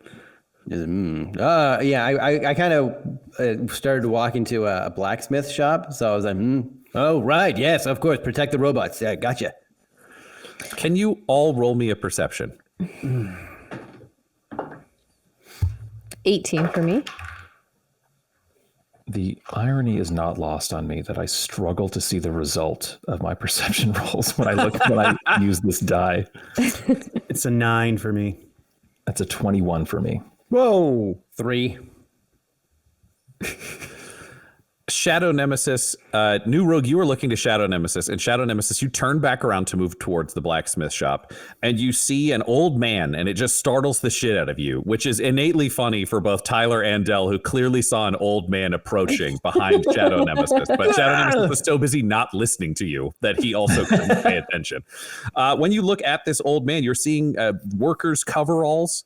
I kind of started to walk into a blacksmith shop. So I was like, oh, right. Yes, of course. Protect the robots. Yeah, gotcha. Can you all roll me a perception? 18 for me. The irony is not lost on me that I struggle to see the result of my perception rolls when I use this die. It's a 9 for me. That's a 21 for me. Whoa. 3. Shadow Nemesis, New Rogue, you were looking to Shadow Nemesis, and Shadow Nemesis, you turn back around to move towards the blacksmith shop, and you see an old man, and it just startles the shit out of you, which is innately funny for both Tyler and Del, who clearly saw an old man approaching behind Shadow Nemesis, but Shadow Nemesis was so busy not listening to you that he also couldn't pay attention. When you look at this old man, you're seeing workers' coveralls.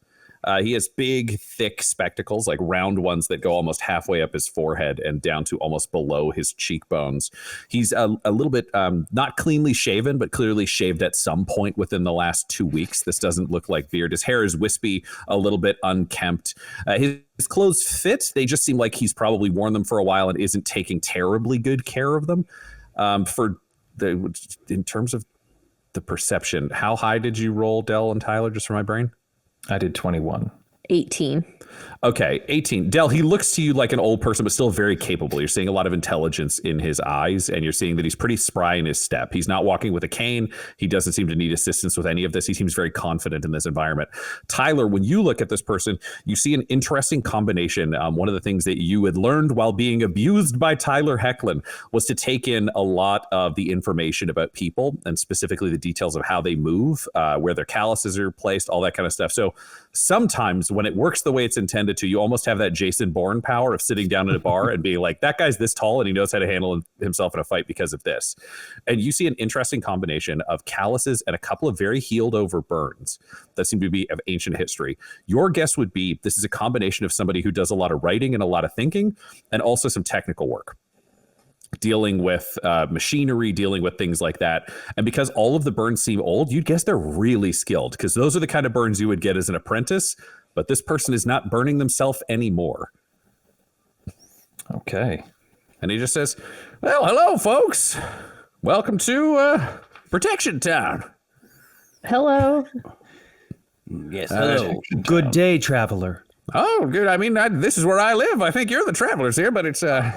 He has big, thick spectacles, like round ones that go almost halfway up his forehead and down to almost below his cheekbones. He's a little bit not cleanly shaven, but clearly shaved at some point within the last 2 weeks. This doesn't look like beard. His hair is wispy, a little bit unkempt. His clothes fit. They just seem like he's probably worn them for a while and isn't taking terribly good care of them. In terms of the perception, how high did you roll, Del and Tyler, just for my brain? I did 21. 18. Okay, 18. Del, he looks to you like an old person, but still very capable. You're seeing a lot of intelligence in his eyes, and you're seeing that he's pretty spry in his step. He's not walking with a cane. He doesn't seem to need assistance with any of this. He seems very confident in this environment. Tyler, when you look at this person, you see an interesting combination. One of the things that you had learned while being abused by Tyler Hecklin was to take in a lot of the information about people, and specifically the details of how they move, where their calluses are placed, all that kind of stuff. So sometimes when it works the way it's intended to, you almost have that Jason Bourne power of sitting down at a bar and being like, that guy's this tall and he knows how to handle himself in a fight because of this. And you see an interesting combination of calluses and a couple of very healed over burns that seem to be of ancient history. Your guess would be this is a combination of somebody who does a lot of writing and a lot of thinking and also some technical work, dealing with machinery, dealing with things like that. And because all of the burns seem old, you'd guess they're really skilled, because those are the kind of burns you would get as an apprentice, but this person is not burning themselves anymore. Okay. And he just says, well, hello, folks. Welcome to Protection Town. Hello. Yes, hello. Good day, traveler. Oh, good. I mean, this is where I live. I think you're the travelers here, but it's I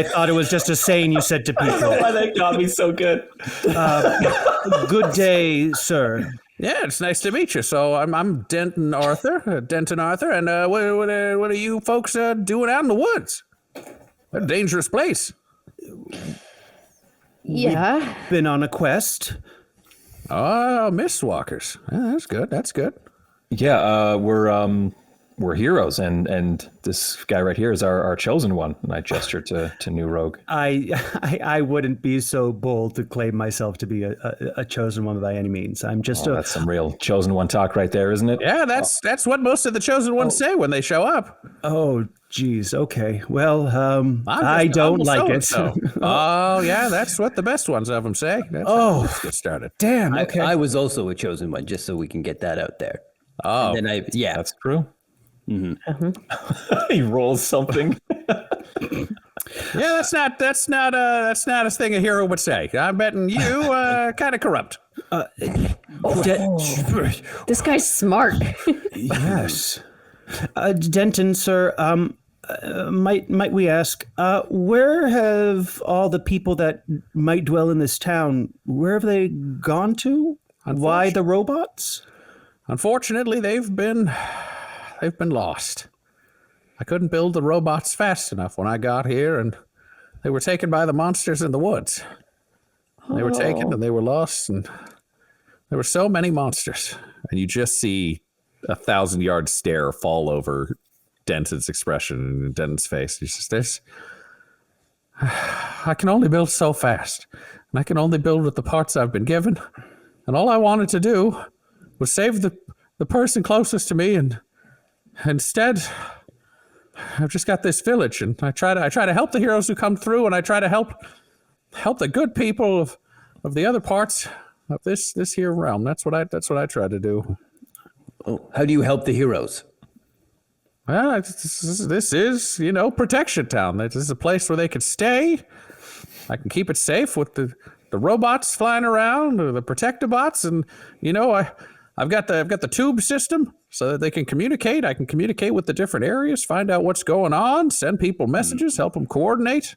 thought it was just a saying you said to people. Why that got me so good. Good day, sir. Yeah, it's nice to meet you. So I'm Denton Arthur, and what are you folks doing out in the woods? A dangerous place. Yeah. Been on a quest. Oh, mistwalkers. Yeah, that's good. Yeah, we're heroes, and this guy right here is our chosen one. And I gesture to New Rogue. I wouldn't be so bold to claim myself to be a chosen one by any means. I'm just that's some real chosen one talk right there, isn't it? Yeah, that's what most of the chosen ones say when they show up. Oh, geez. Okay. Well, I don't like it. Oh, yeah, that's what the best ones of them say. Let's get started. Damn. Okay. I was also a chosen one, just so we can get that out there. Oh, and then that's true. Mm-hmm. He rolls something. Yeah, that's not a thing a hero would say. I'm betting you kind of corrupt. This guy's smart. Yes. Denton, sir, might we ask, where have all the people that might dwell in this town, where have they gone to? Why the robots? Unfortunately, they've been lost. I couldn't build the robots fast enough when I got here, and they were taken by the monsters in the woods. They were taken and they were lost, and there were so many monsters. And you just see a 1,000-yard stare fall over Denton's expression and Denton's face. He says, I can only build so fast, and I can only build with the parts I've been given. And all I wanted to do was save the person closest to me, and instead, I've just got this village, and I try to help the heroes who come through, and I try to help the good people of the other parts of this here realm. That's what I try to do. Oh, how do you help the heroes? Well, this is, protection town. This is a place where they can stay. I can keep it safe with the robots flying around, or the protectobots, and I've got the tube system so that they can communicate. I can communicate with the different areas, find out what's going on, send people messages, help them coordinate.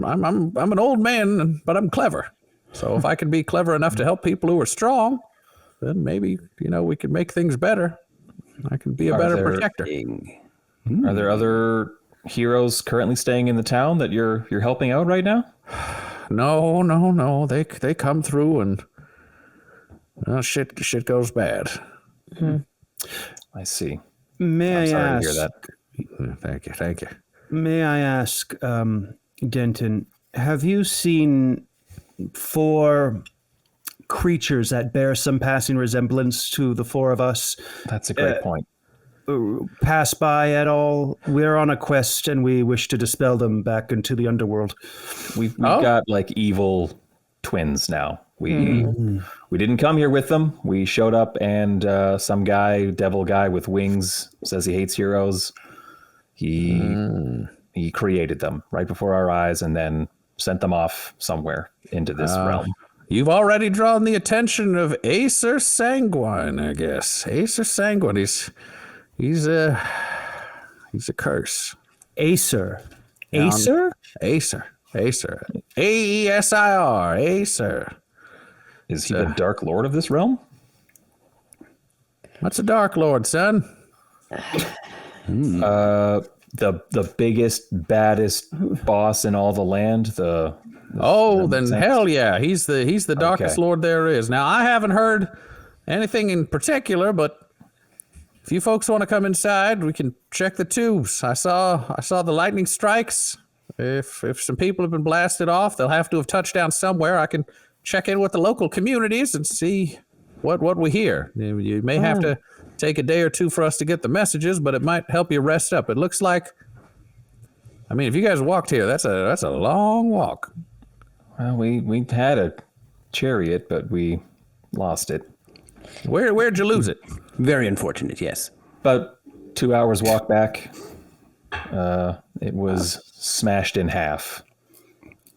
I'm an old man, but I'm clever. So if I can be clever enough to help people who are strong, then maybe we can make things better. I can be a better protector. Are there other heroes currently staying in the town that you're helping out right now? No. They come through and shit goes bad. Mm-hmm. I see. May I ask? To hear that. Thank you. May I ask, Denton, have you seen 4 creatures that bear some passing resemblance to the 4 of us That's a great point. pass by at all? We're on a quest and we wish to dispel them back into the underworld. We've got like evil twins now. We didn't come here with them. We showed up, and some devil guy with wings, says he hates heroes. He created them right before our eyes and then sent them off somewhere into this realm. You've already drawn the attention of Acer Sanguine, I guess. Acer Sanguine, he's a curse. Acer. Acer? Acer. Aesir. Acer. Is he the Dark Lord of this realm? What's a Dark Lord, son? The biggest, baddest boss in all the land. Hell yeah, he's the darkest lord there is. Now, I haven't heard anything in particular, but if you folks want to come inside, we can check the tubes. I saw the lightning strikes. If some people have been blasted off, they'll have to have touched down somewhere. I can check in with the local communities and see what we hear. You may have to take a day or two for us to get the messages, but it might help you rest up. It looks like, if you guys walked here, that's a long walk. Well, we had a chariot, but we lost it. Where'd you lose it? Very unfortunate, yes. About 2 hours walk back. It was smashed in half.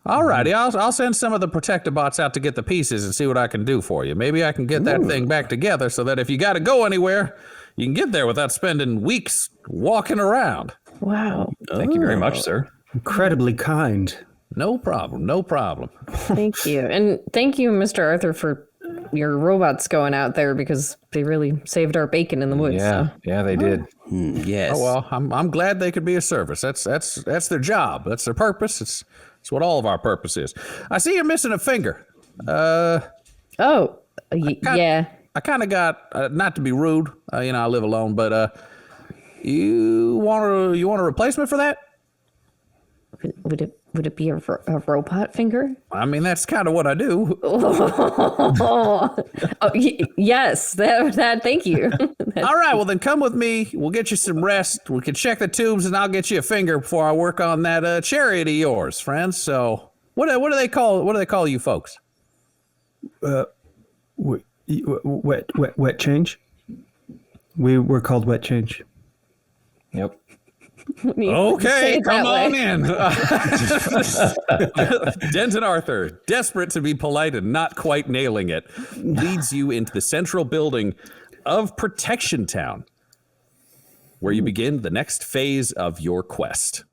All righty, I'll send some of the protectobots out to get the pieces and see what I can do for you. Maybe I can get that thing back together so that if you got to go anywhere, you can get there without spending weeks walking around. Wow. Thank you very much, sir. Incredibly kind. No problem. Thank you. And thank you, Mr. Arthur, for your robots going out there, because they really saved our bacon in the woods. Yeah, so. yeah, they did. Yes. Oh, well, I'm glad they could be of service. That's their job. That's their purpose. It's what all of our purpose is. I see you're missing a finger. Yeah. I kind of got, not to be rude, I live alone, but you want a replacement for that? Would it be a robot finger? That's kind of what I do. Yes. That. Thank you. All right. Well, then come with me. We'll get you some rest. We can check the tubes, and I'll get you a finger before I work on that chariot of yours, friends. So, what do they call you folks? Wet change. We're called wet change. Yep. Okay, come on way. in. Denton Arthur, desperate to be polite and not quite nailing it, leads you into the central building of Protection Town, where you begin the next phase of your quest.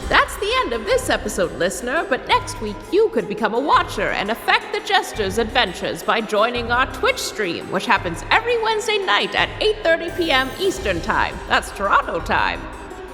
That's the end of this episode, listener, but next week you could become a watcher and affect the Jesters' adventures by joining our Twitch stream, which happens every Wednesday night at 8:30 p.m. Eastern Time. That's Toronto time.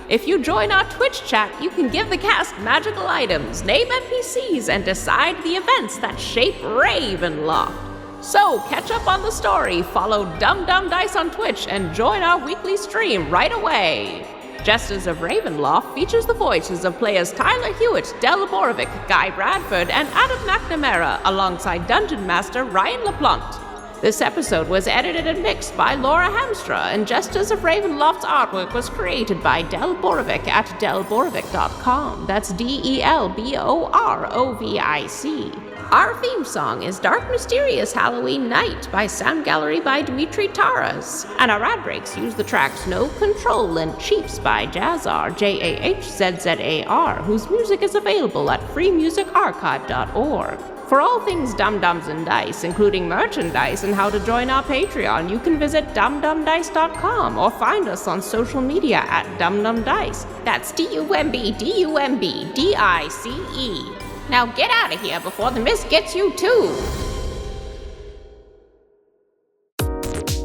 If you join our Twitch chat, you can give the cast magical items, name NPCs, and decide the events that shape Ravenloft. So, catch up on the story, follow Dum Dum Dice on Twitch, and join our weekly stream right away. Jesters of Ravenloft features the voices of players Tyler Hewitt, Del Borovic, Guy Bradford, and Adam McNamara, alongside Dungeon Master Ryan LaPlante. This episode was edited and mixed by Laura Hamstra, and Jesters of Ravenloft's artwork was created by Del Borovic at delborovic.com. That's DELBOROVIC. Our theme song is Dark Mysterious Halloween Night by Sound Gallery by Dimitri Taras, and our ad breaks use the tracks No Control and Chiefs by Jazzar, JAHZZAR, whose music is available at freemusicarchive.org. For all things Dum-Dums and Dice, including merchandise and how to join our Patreon, you can visit dumdumdice.com or find us on social media at dumdumdice. That's DUMBDUMBDICE. Now get out of here before the mist gets you too!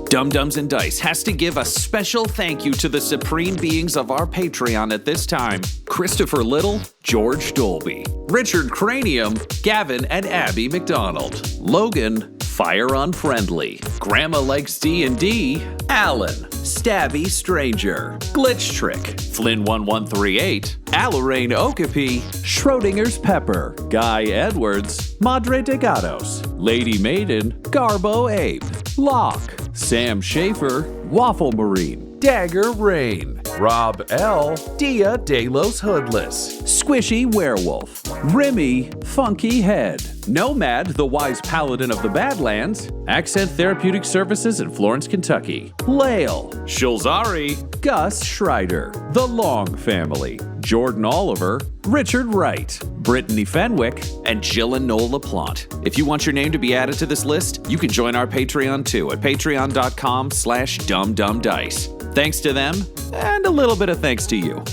Dum-Dums and Dice has to give a special thank you to the supreme beings of our Patreon at this time: Christopher Little, George Dolby, Richard Cranium, Gavin and Abby McDonald, Logan, Fire Unfriendly, Grandma Likes D&D, Alan, Stabby Stranger, Glitch Trick, Flynn1138, Alarain Okapi, Schrodinger's Pepper, Guy Edwards, Madre de Gatos, Lady Maiden, Garbo Abe, Locke, Sam Schaefer, Waffle Marine, Dagger Rain, Rob L, Dia De Los Hoodless, Squishy Werewolf, Remy Funky Head, Nomad, the Wise Paladin of the Badlands, Accent Therapeutic Services in Florence, Kentucky, Lael, Shulzari, Gus Schreider, The Long Family, Jordan Oliver, Richard Wright, Brittany Fenwick, and Jill and Noel LaPlante. If you want your name to be added to this list, you can join our Patreon too at patreon.com/dumdumdice. Thanks to them, and a little bit of thanks to you.